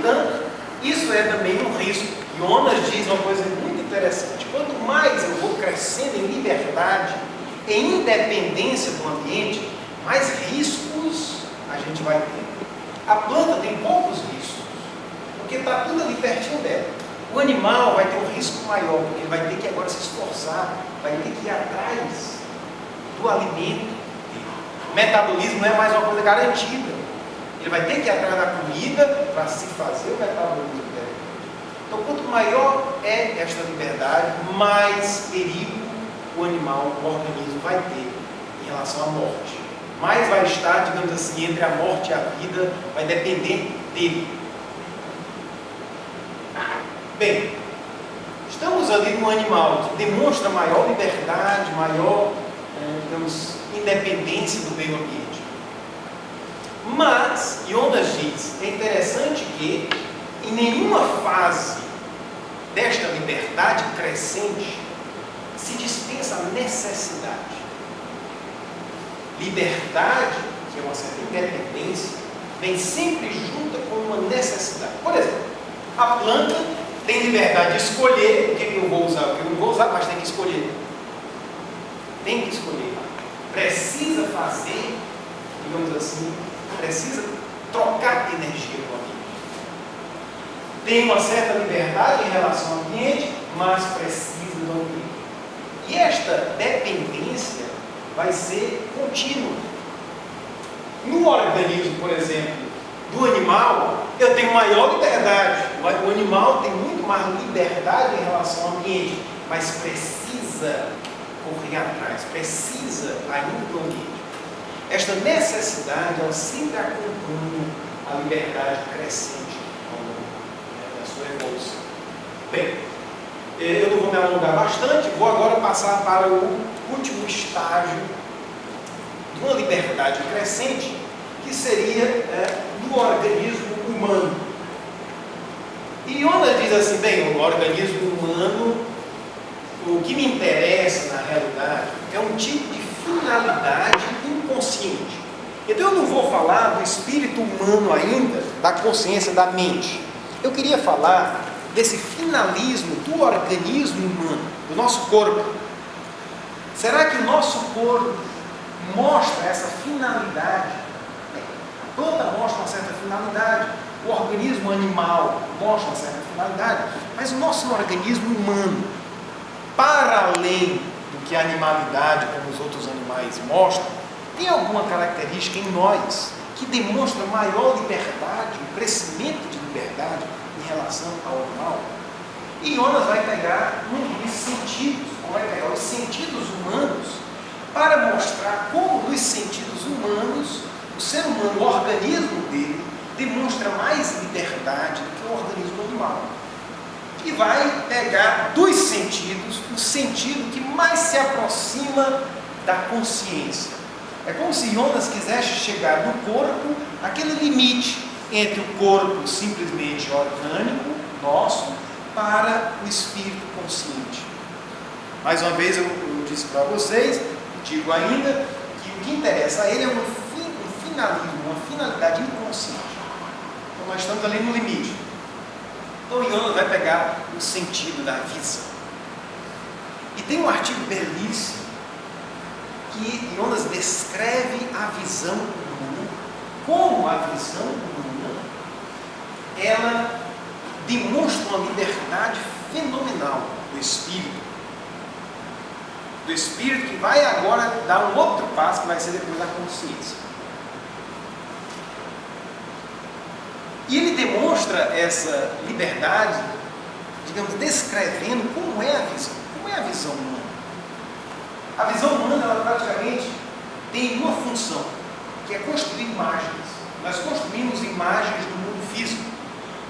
entanto, isso é também um risco. Jonas diz uma coisa muito interessante: quanto mais eu vou crescendo em liberdade, em independência do ambiente, mais riscos a gente vai ter. A planta tem poucos riscos, porque está tudo ali pertinho dela. O animal vai ter um risco maior, porque ele vai ter que agora se esforçar, vai ter que ir atrás do alimento. O metabolismo não é mais uma coisa garantida. Ele vai ter que ir atrás da comida para se fazer o metabolismo dele. Então, quanto maior é esta liberdade, mais perigo o animal, o organismo vai ter em relação à morte. Mais vai estar, digamos assim, entre a morte e a vida, vai depender dele. Bem, estamos ali num animal que demonstra maior liberdade, maior, digamos, independência do meio ambiente. Mas, Jonas diz, é interessante que em nenhuma fase desta liberdade crescente se dispensa a necessidade. Liberdade, que é uma certa independência, vem sempre junta com uma necessidade. Por exemplo, a planta tem liberdade de escolher o que eu vou usar, o que eu não vou usar, mas tem que escolher. Tem que escolher. Precisa fazer, digamos assim, precisa trocar energia com o ambiente. Tem uma certa liberdade em relação ao ambiente, mas precisa do ambiente. E esta dependência vai ser contínua. No organismo, por exemplo, do animal, eu tenho maior liberdade. O animal tem muito mais liberdade em relação ao ambiente, mas precisa correr atrás, precisa ainda do ambiente. Esta necessidade, ela sempre acompanha a liberdade crescente ao longo da sua evolução. Bem, eu não vou me alongar bastante, vou agora passar para o último estágio de uma liberdade crescente, que seria no organismo humano. E Jonas diz assim: bem, o organismo humano, o que me interessa na realidade é um tipo de finalidade inconsciente. Então eu não vou falar do espírito humano ainda, da consciência da mente. Eu queria falar desse finalismo do organismo humano, do nosso corpo. Será que o nosso corpo mostra essa finalidade? A planta mostra uma certa finalidade, o organismo animal mostra uma certa finalidade, mas o nosso organismo humano, para além do que a animalidade, como os outros animais mostram, tem alguma característica em nós que demonstra maior liberdade, um crescimento de liberdade em relação ao animal? E Jonas vai pegar um dos sentidos, vai pegar os sentidos humanos, para mostrar como nos sentidos humanos, o ser humano, o organismo dele, demonstra mais liberdade do que o organismo animal. E vai pegar dos sentidos, o sentido que mais se aproxima da consciência. É como se Jonas quisesse chegar no corpo, aquele limite entre o corpo simplesmente orgânico, nosso, para o espírito consciente. Mais uma vez eu disse para vocês, digo ainda, que o que interessa a ele é um finalismo, uma finalidade inconsciente. Então nós estamos ali no limite. Então Jonas vai pegar o sentido da visão. E tem um artigo belíssimo que Jonas descreve a visão humana, como a visão humana, ela demonstra uma liberdade fenomenal do espírito. Do espírito que vai agora dar um outro passo, que vai ser depois da consciência. E ele demonstra essa liberdade, digamos, descrevendo como é a visão. Como é a visão humana? A visão humana, ela praticamente tem uma função, que é construir imagens. Nós construímos imagens do mundo físico.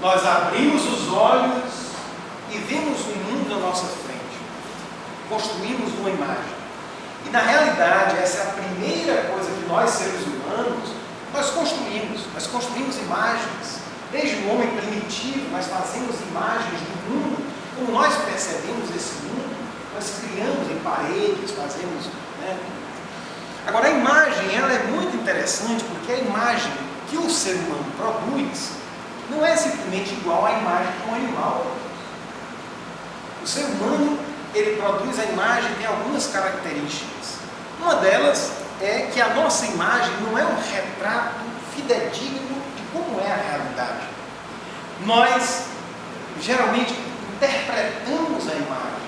Nós abrimos os olhos e vemos o mundo à nossa frente. Construímos uma imagem. E na realidade, essa é a primeira coisa que nós, seres humanos, nós construímos imagens. Desde o homem primitivo, nós fazemos imagens do mundo, como nós percebemos esse mundo, nós criamos em paredes, fazemos, né? Agora a imagem, ela é muito interessante, porque a imagem que o ser humano produz não é simplesmente simplesmente igual à imagem de um animal. O ser humano, ele produz a imagem, tem algumas características. Uma delas é que a nossa imagem não é um retrato fidedigno de como é a realidade. Nós, geralmente, interpretamos a imagem,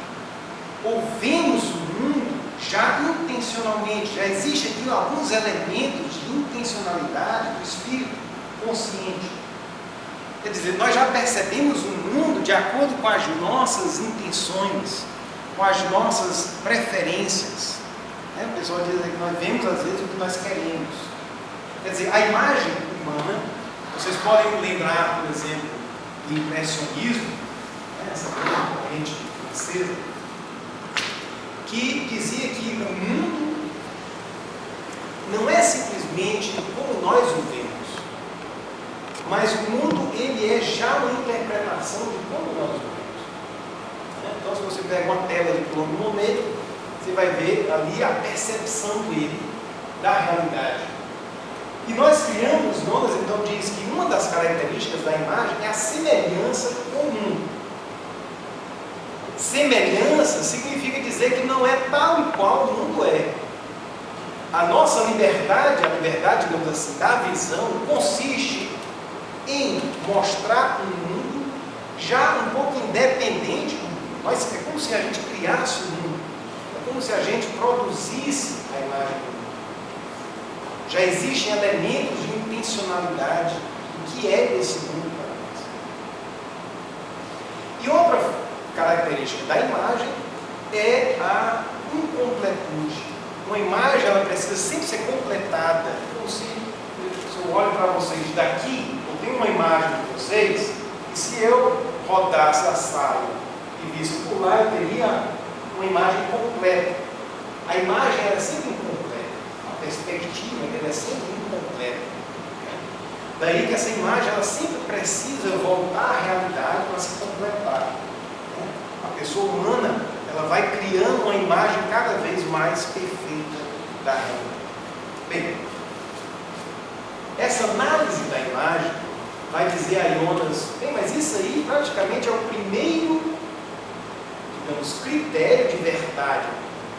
ou vemos o mundo já intencionalmente. Já existem aqui alguns elementos de intencionalidade do espírito consciente. Quer dizer, nós já percebemos o mundo de acordo com as nossas intenções, com as nossas preferências. O pessoal diz que nós vemos às vezes o que nós queremos. Quer dizer, a imagem humana, vocês podem lembrar, por exemplo, do impressionismo, essa corrente francesa, que dizia que o mundo não é simplesmente como nós o vemos, mas o mundo, ele é já uma interpretação de como nós o vemos. Então, se você pega uma tela de Claude Monet, você vai ver ali a percepção dele da realidade. E nós criamos, Jonas então diz que uma das características da imagem é a semelhança com o mundo. Semelhança significa dizer que não é tal e qual o mundo é. A nossa liberdade, a liberdade, digamos assim, da visão, consiste em mostrar um mundo já um pouco independente do mundo. É como se a gente criasse o mundo. É como se a gente produzisse a imagem do mundo. Já existem elementos de intencionalidade do que é esse mundo para nós. E outra característica da imagem é a incompletude. Uma imagem, ela precisa sempre ser completada. Então, se eu olho para vocês daqui, eu tenho uma imagem de vocês, e se eu rodasse a sala e visse por lá, eu teria uma imagem completa. A imagem era sempre incompleta. A perspectiva ela é sempre incompleta. Daí que essa imagem, ela sempre precisa voltar à realidade para se completar. A pessoa humana, ela vai criando uma imagem cada vez mais perfeita da realidade. Bem, essa análise da imagem vai dizer a Jonas, bem, mas isso aí praticamente é o primeiro, digamos, critério de verdade.